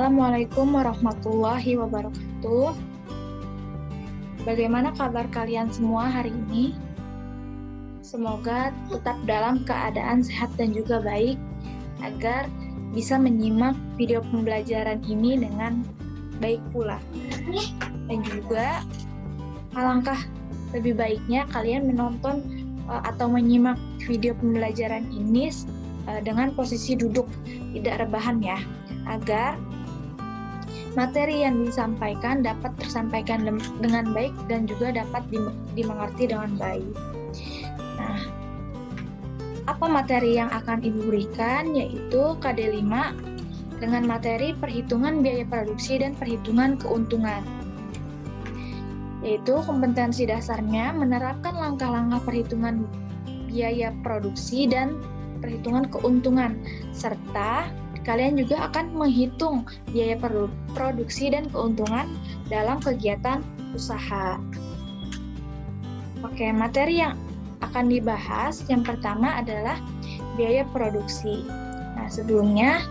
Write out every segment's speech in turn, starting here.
Assalamualaikum warahmatullahi wabarakatuh. Bagaimana kabar kalian semua hari ini? Semoga tetap dalam keadaan sehat dan juga baik, agar bisa menyimak video pembelajaran ini dengan baik pula. Dan juga alangkah lebih baiknya kalian menonton atau menyimak video pembelajaran ini dengan posisi duduk, tidak rebahan ya, agar materi yang disampaikan dapat tersampaikan dengan baik dan juga dapat dimengerti dengan baik. Nah, apa materi yang akan Ibu berikan? Yaitu KD5 dengan materi perhitungan biaya produksi dan perhitungan keuntungan. Yaitu kompetensi dasarnya menerapkan langkah-langkah perhitungan biaya produksi dan perhitungan keuntungan, serta kalian juga akan menghitung biaya produksi dan keuntungan dalam kegiatan usaha. Oke, materi yang akan dibahas yang pertama adalah biaya produksi. Nah, sebelumnya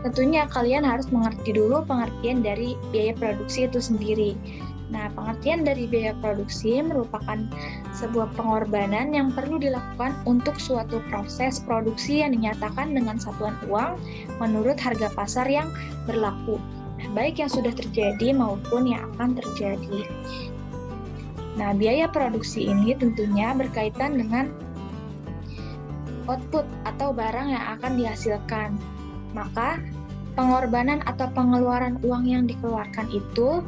tentunya kalian harus mengerti dulu pengertian dari biaya produksi itu sendiri. Nah, pengertian dari biaya produksi merupakan sebuah pengorbanan yang perlu dilakukan untuk suatu proses produksi yang dinyatakan dengan satuan uang menurut harga pasar yang berlaku, baik yang sudah terjadi maupun yang akan terjadi. Nah, biaya produksi ini tentunya berkaitan dengan output atau barang yang akan dihasilkan. Maka, pengorbanan atau pengeluaran uang yang dikeluarkan itu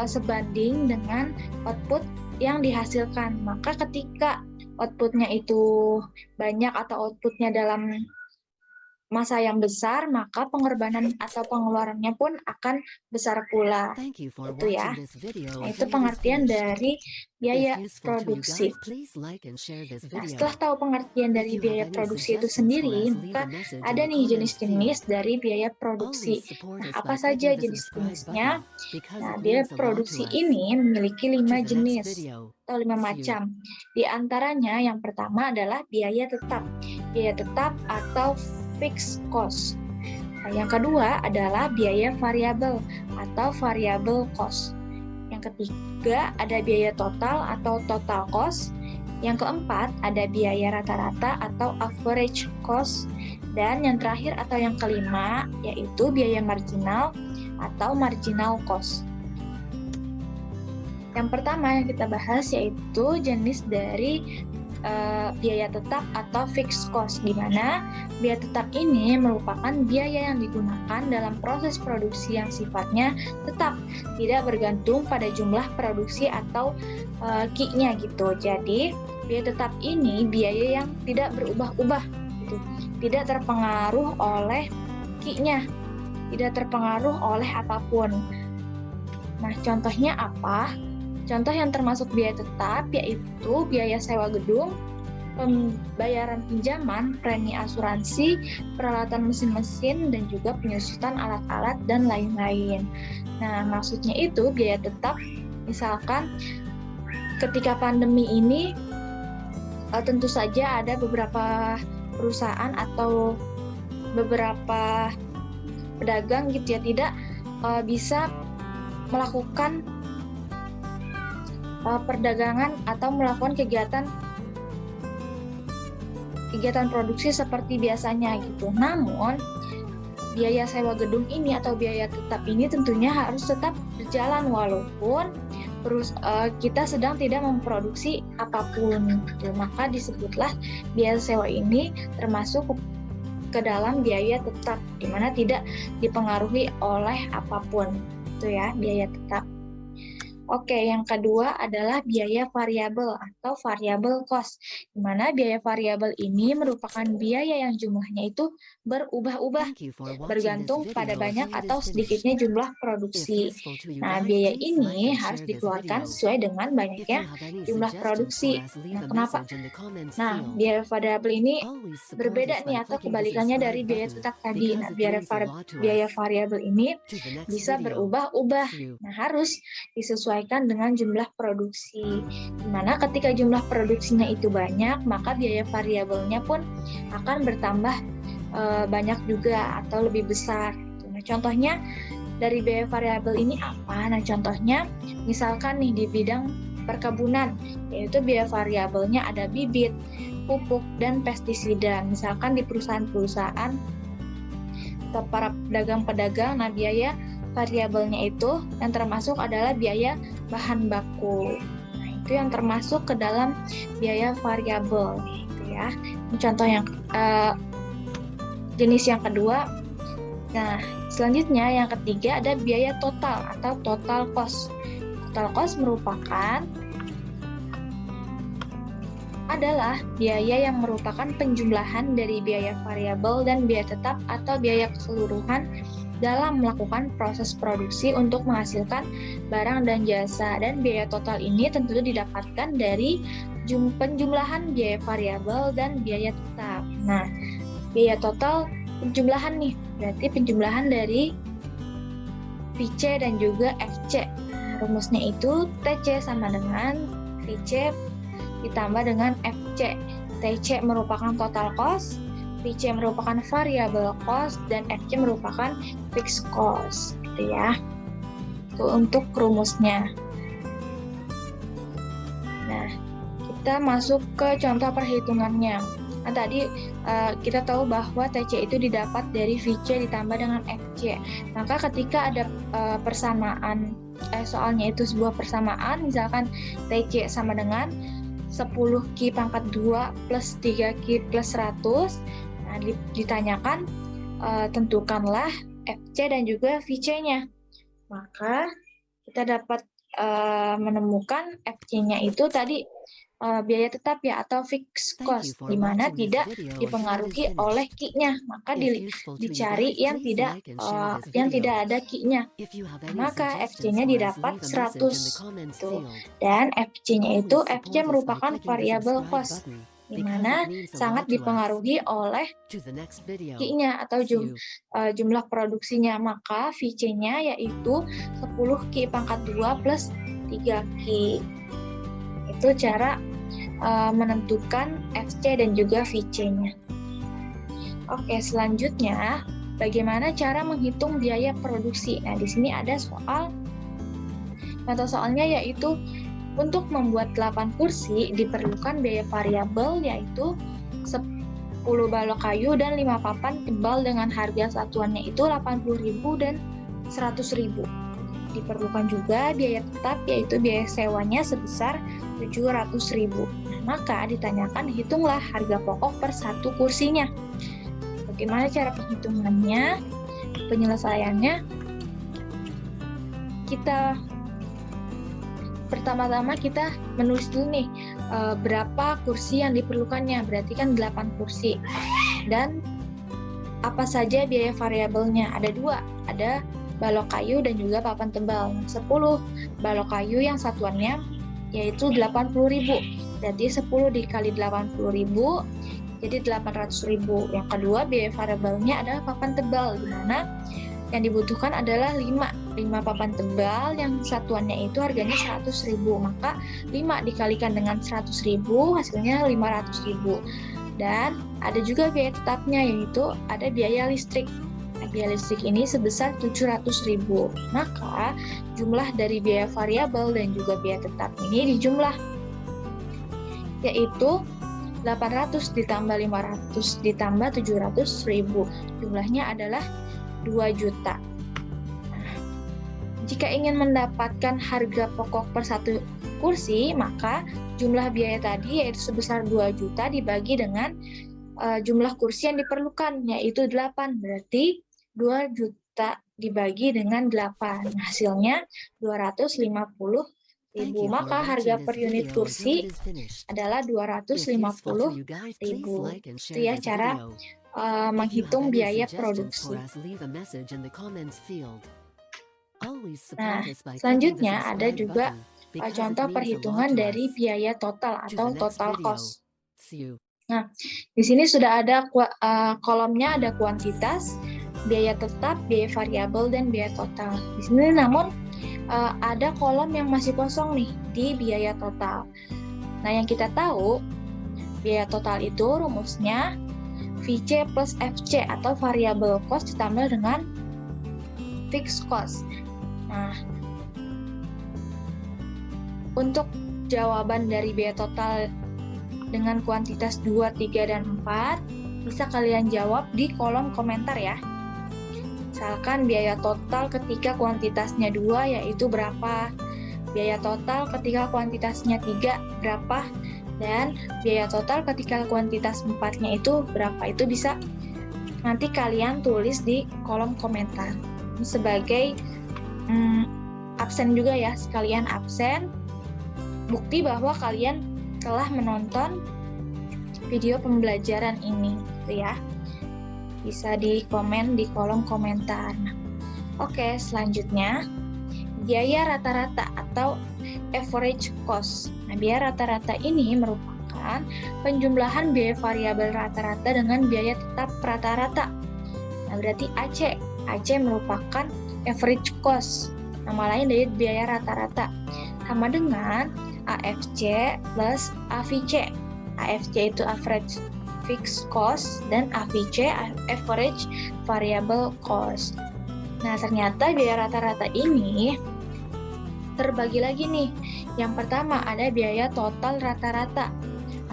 sebanding dengan output yang dihasilkan. Maka ketika outputnya itu banyak atau outputnya dalam masa yang besar, maka pengorbanan atau pengeluarannya pun akan besar pula. Itu ya. Nah, itu pengertian dari biaya produksi. Nah, setelah tahu pengertian dari biaya produksi itu sendiri, maka ada nih jenis-jenis dari biaya produksi. Nah, apa saja jenis-jenisnya? Nah, biaya produksi ini memiliki 5 jenis atau 5 macam. Di antaranya yang pertama adalah biaya tetap. Biaya tetap atau fixed cost. Nah, yang kedua adalah biaya variabel atau variable cost. Yang ketiga ada biaya total atau total cost. Yang keempat ada biaya rata-rata atau average cost. Dan yang terakhir atau yang kelima yaitu biaya marginal atau marginal cost. Yang pertama yang kita bahas yaitu jenis dari biaya tetap atau fixed cost, di mana biaya tetap ini merupakan biaya yang digunakan dalam proses produksi yang sifatnya tetap, tidak bergantung pada jumlah produksi atau Q-nya gitu. Jadi, biaya tetap ini biaya yang tidak berubah-ubah gitu. Tidak terpengaruh oleh Q-nya, tidak terpengaruh oleh apapun. Nah, contohnya apa? Contoh yang termasuk biaya tetap yaitu biaya sewa gedung, pembayaran pinjaman, premi asuransi, peralatan mesin-mesin, dan juga penyusutan alat-alat dan lain-lain. Nah, maksudnya itu biaya tetap, misalkan ketika pandemi ini tentu saja ada beberapa perusahaan atau beberapa pedagang gitu ya tidak bisa melakukan perdagangan atau melakukan kegiatan produksi seperti biasanya gitu. Namun biaya sewa gedung ini atau biaya tetap ini tentunya harus tetap berjalan walaupun kita sedang tidak memproduksi apapun gitu. Maka disebutlah biaya sewa ini termasuk ke dalam biaya tetap, di mana tidak dipengaruhi oleh apapun. Itu ya, biaya tetap. Oke, yang kedua adalah biaya variabel atau variable cost, di mana biaya variabel ini merupakan biaya yang jumlahnya itu berubah-ubah, bergantung pada banyak atau sedikitnya jumlah produksi. Nah, biaya ini harus dikeluarkan sesuai dengan banyaknya jumlah produksi. Nah, kenapa? Nah, biaya variabel ini berbeda nih atau kebalikannya dari biaya tetap tadi. Nah, biaya variabel ini bisa berubah-ubah. Nah, harus disesuaikan dengan jumlah produksi. Dimana ketika jumlah produksinya itu banyak, maka biaya variabelnya pun akan bertambah banyak juga atau lebih besar. Nah, contohnya dari biaya variabel ini apa? Nah, contohnya misalkan nih di bidang perkebunan, yaitu biaya variabelnya ada bibit, pupuk, dan pestisida. Misalkan di perusahaan-perusahaan atau para pedagang-pedagang, nah biaya variabelnya itu yang termasuk adalah biaya bahan baku. Nah, itu yang termasuk ke dalam biaya variabel, gitu ya. Ini contoh yang jenis yang kedua. Nah, selanjutnya yang ketiga ada biaya total atau total cost. Total cost adalah biaya yang merupakan penjumlahan dari biaya variabel dan biaya tetap atau biaya keseluruhan dalam melakukan proses produksi untuk menghasilkan barang dan jasa. Dan biaya total ini tentu didapatkan dari penjumlahan biaya variabel dan biaya tetap. Nah, biaya total penjumlahan nih, berarti penjumlahan dari VC dan juga FC. Nah, rumusnya itu TC sama dengan VC ditambah dengan FC. TC merupakan total cost, VC merupakan variable cost, dan FC merupakan fixed cost, gitu ya. Itu untuk rumusnya. Nah, kita masuk ke contoh perhitungannya. Nah, tadi kita tahu bahwa TC itu didapat dari VC ditambah dengan FC. Maka ketika ada persamaan, soalnya itu sebuah persamaan, misalkan TC sama dengan 10Q pangkat 2 plus 3Q plus 100, nah ditanyakan tentukanlah FC dan juga VC-nya. Maka kita dapat menemukan FC-nya itu tadi biaya tetap ya atau fixed cost, di mana tidak dipengaruhi oleh Q-nya. Maka dicari yang tidak ada Q-nya. Maka FC-nya didapat 100. Tuh. Dan FC-nya itu FC merupakan variable cost, di mana sangat dipengaruhi oleh Q-nya atau jumlah produksinya. Maka VC-nya yaitu 10Q pangkat 2 plus 3Q. Itu cara menentukan FC dan juga VC-nya. Oke, selanjutnya bagaimana cara menghitung biaya produksi. Nah, di sini ada soal. Contoh soalnya yaitu untuk membuat 8 kursi diperlukan biaya variabel yaitu 10 balok kayu dan 5 papan tebal dengan harga satuannya itu 80.000 dan 100.000. Diperlukan juga biaya tetap yaitu biaya sewanya sebesar 700.000. Maka ditanyakan hitunglah harga pokok per satu kursinya. Bagaimana cara penghitungannya? Penyelesaiannya pertama-tama kita menulis dulu nih berapa kursi yang diperlukannya, berarti kan 8 kursi. Dan apa saja biaya variabelnya? Ada 2, ada balok kayu dan juga papan tebal. 10 balok kayu yang satuannya yaitu 80.000. Berarti 10 dikali 80.000 jadi 800.000. Yang kedua, biaya variabelnya adalah papan tebal, di mana yang dibutuhkan adalah 5 papan tebal yang satuannya itu harganya 100.000. Maka 5 dikalikan dengan 100.000 hasilnya 500.000. Dan ada juga biaya tetapnya yaitu ada biaya listrik. Nah, biaya listrik ini sebesar 700.000. Maka jumlah dari biaya variabel dan juga biaya tetap ini dijumlah, yaitu 800 ditambah 500 ditambah 700.000. Jumlahnya adalah 2 juta. Nah, jika ingin mendapatkan harga pokok per satu kursi, maka jumlah biaya tadi yaitu sebesar 2 juta dibagi dengan jumlah kursi yang diperlukan, yaitu 8. Berarti 2 juta dibagi dengan 8. Hasilnya 250.000. Maka harga per unit kursi adalah 250.000. Itu ya cara menghitung biaya produksi. Nah, selanjutnya ada juga contoh perhitungan dari biaya total atau total cost. Nah, di sini sudah ada kolomnya, ada kuantitas, biaya tetap, biaya variabel, dan biaya total. Di sini namun ada kolom yang masih kosong nih di biaya total. Nah, yang kita tahu biaya total itu rumusnya VC plus FC atau variable cost ditambah dengan fixed cost. Nah, untuk jawaban dari biaya total dengan kuantitas 2, 3, dan 4 bisa kalian jawab di kolom komentar ya. Misalkan biaya total ketika kuantitasnya 2 yaitu berapa, biaya total ketika kuantitasnya 3 berapa, dan biaya total ketika kuantitas 4-nya itu berapa. Itu bisa nanti kalian tulis di kolom komentar. Ini sebagai absen juga ya, sekalian absen, bukti bahwa kalian telah menonton video pembelajaran ini, gitu ya. Bisa di komen di kolom komentar. Oke, selanjutnya biaya rata-rata atau average cost. Nah, biaya rata-rata ini merupakan penjumlahan biaya variabel rata-rata dengan biaya tetap rata-rata. Nah, berarti AC. AC merupakan average cost, nama lain dari biaya rata-rata. Sama dengan AFC plus AVC. AFC itu average fixed cost dan AVC average variable cost. Nah, ternyata biaya rata-rata ini terbagi lagi nih. Yang pertama ada biaya total rata-rata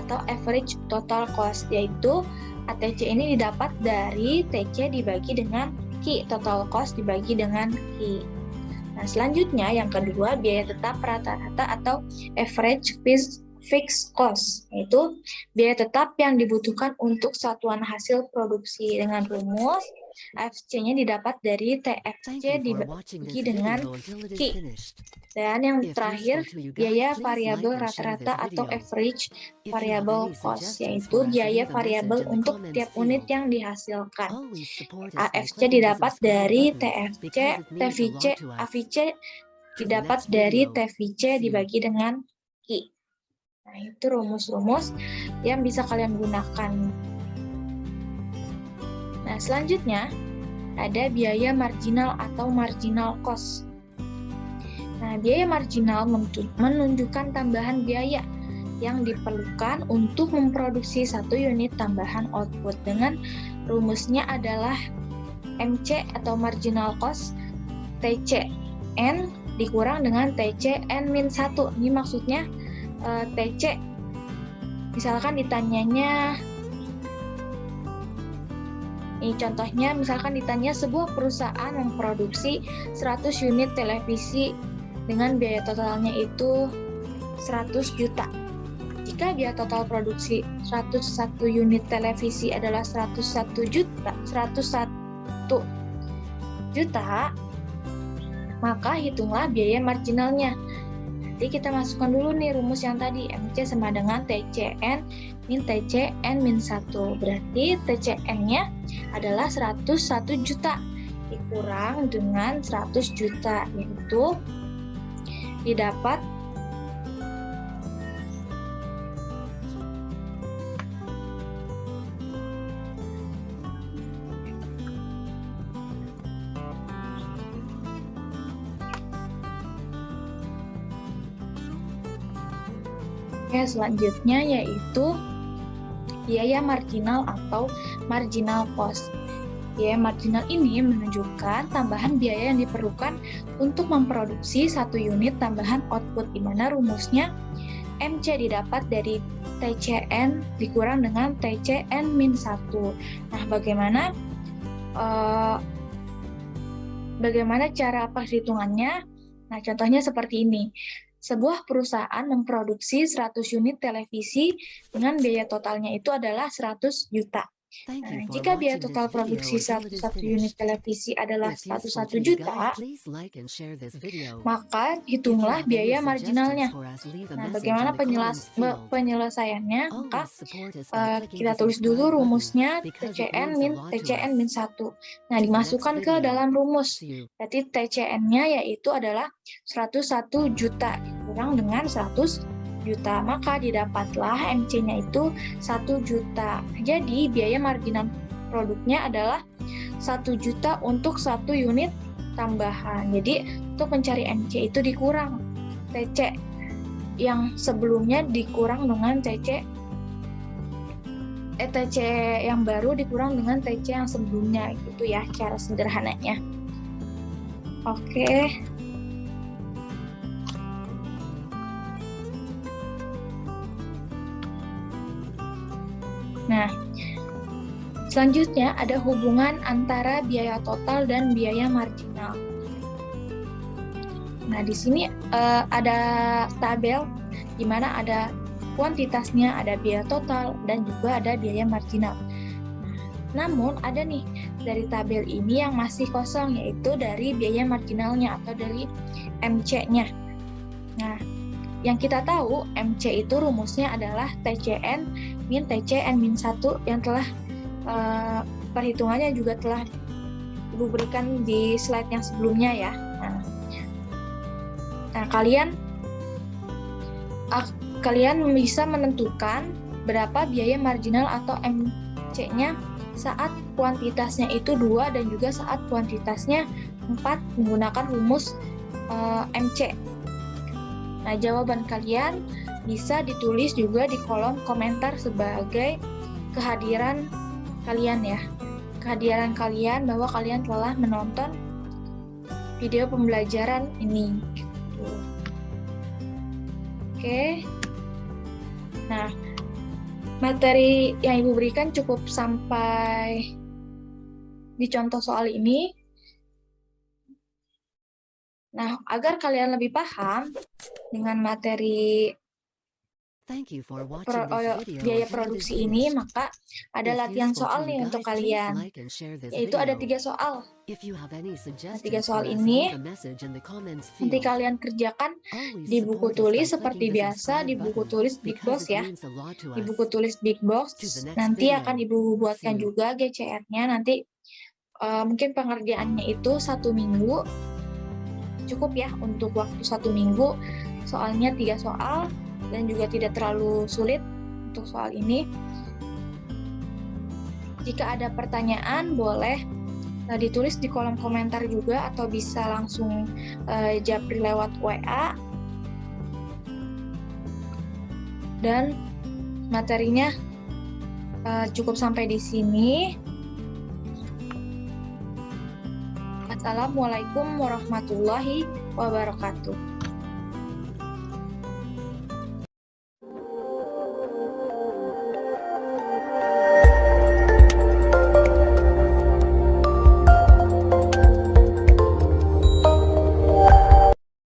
atau average total cost, yaitu ATC ini didapat dari TC dibagi dengan Q, total cost dibagi dengan Q. Nah, selanjutnya yang kedua biaya tetap rata-rata atau average fixed cost, yaitu biaya tetap yang dibutuhkan untuk satuan hasil produksi dengan rumus AFC-nya didapat dari TFC dibagi dengan Q. Dan yang terakhir, biaya variabel rata-rata atau average variable cost, yaitu biaya variabel untuk tiap unit yang dihasilkan. AFC didapat dari TFC, TVC, AVC didapat dari TVC dibagi dengan Q. Nah, itu rumus-rumus yang bisa kalian gunakan. Nah, selanjutnya ada biaya marginal atau marginal cost. Nah, biaya marginal menunjukkan tambahan biaya yang diperlukan untuk memproduksi satu unit tambahan output. Dengan rumusnya adalah MC atau marginal cost TCN dikurang dengan TCN-1. Ini maksudnya TC, misalkan ditanyanya, ini contohnya, misalkan ditanya sebuah perusahaan memproduksi 100 unit televisi dengan biaya totalnya itu 100 juta. Jika biaya total produksi 101 unit televisi adalah 101 juta, maka hitunglah biaya marginalnya. Nanti kita masukkan dulu nih rumus yang tadi, MC sama dengan TCN min TCN min 1. Berarti TCN-nya adalah 101 juta dikurang dengan 100 juta, yaitu didapat selanjutnya yaitu biaya marginal atau marginal cost. Biaya marginal ini menunjukkan tambahan biaya yang diperlukan untuk memproduksi satu unit tambahan output, di mana rumusnya MC didapat dari TCN dikurang dengan TCN min 1. Nah, bagaimana cara perhitungannya? Nah, contohnya seperti ini. Sebuah perusahaan memproduksi 100 unit televisi dengan biaya totalnya itu adalah 100 juta. Nah, jika biaya total produksi satu unit televisi adalah 101 juta, maka hitunglah biaya marginalnya. Nah, bagaimana penyelesaiannya? Maka kita tulis dulu rumusnya TCN min 1. Nah, dimasukkan ke dalam rumus. Berarti TCN-nya yaitu adalah 101 juta dikurang dengan 100 juta, maka didapatlah MC-nya itu 1 juta. Jadi biaya marginal produknya adalah 1 juta untuk satu unit tambahan. Jadi untuk mencari MC itu dikurang TC yang sebelumnya dikurang dengan TC yang baru dikurang dengan TC yang sebelumnya, gitu ya cara sederhananya. Oke. Nah, selanjutnya ada hubungan antara biaya total dan biaya marginal. Nah, di sini ada tabel di mana ada kuantitasnya, ada biaya total, dan juga ada biaya marginal. Namun, ada nih dari tabel ini yang masih kosong, yaitu dari biaya marginalnya atau dari MC-nya. Nah, yang kita tahu, MC itu rumusnya adalah TCN min TCN min 1 yang telah perhitungannya juga telah Ibu berikan di slide yang sebelumnya ya. Nah, kalian bisa menentukan berapa biaya marginal atau MC-nya saat kuantitasnya itu 2 dan juga saat kuantitasnya 4 menggunakan rumus MC. Nah, jawaban kalian bisa ditulis juga di kolom komentar sebagai kehadiran kalian ya. Kehadiran kalian bahwa kalian telah menonton video pembelajaran ini. Oke. Nah, materi yang Ibu berikan cukup sampai di contoh soal ini. Nah, agar kalian lebih paham dengan materi biaya produksi ini, maka ada latihan soal nih untuk kalian, yaitu ada 3 soal. Nah, 3 soal ini nanti kalian kerjakan di buku tulis seperti biasa, di buku tulis Big Box ya. Di buku tulis Big Box, nanti akan Ibu buatkan juga GCR-nya, nanti mungkin pengerjaannya itu 1 minggu, cukup ya untuk waktu 1 minggu, soalnya 3 soal, dan juga tidak terlalu sulit untuk soal ini. Jika ada pertanyaan, boleh ditulis di kolom komentar juga, atau bisa langsung japri lewat WA. Dan materinya cukup sampai di sini. Assalamualaikum warahmatullahi wabarakatuh.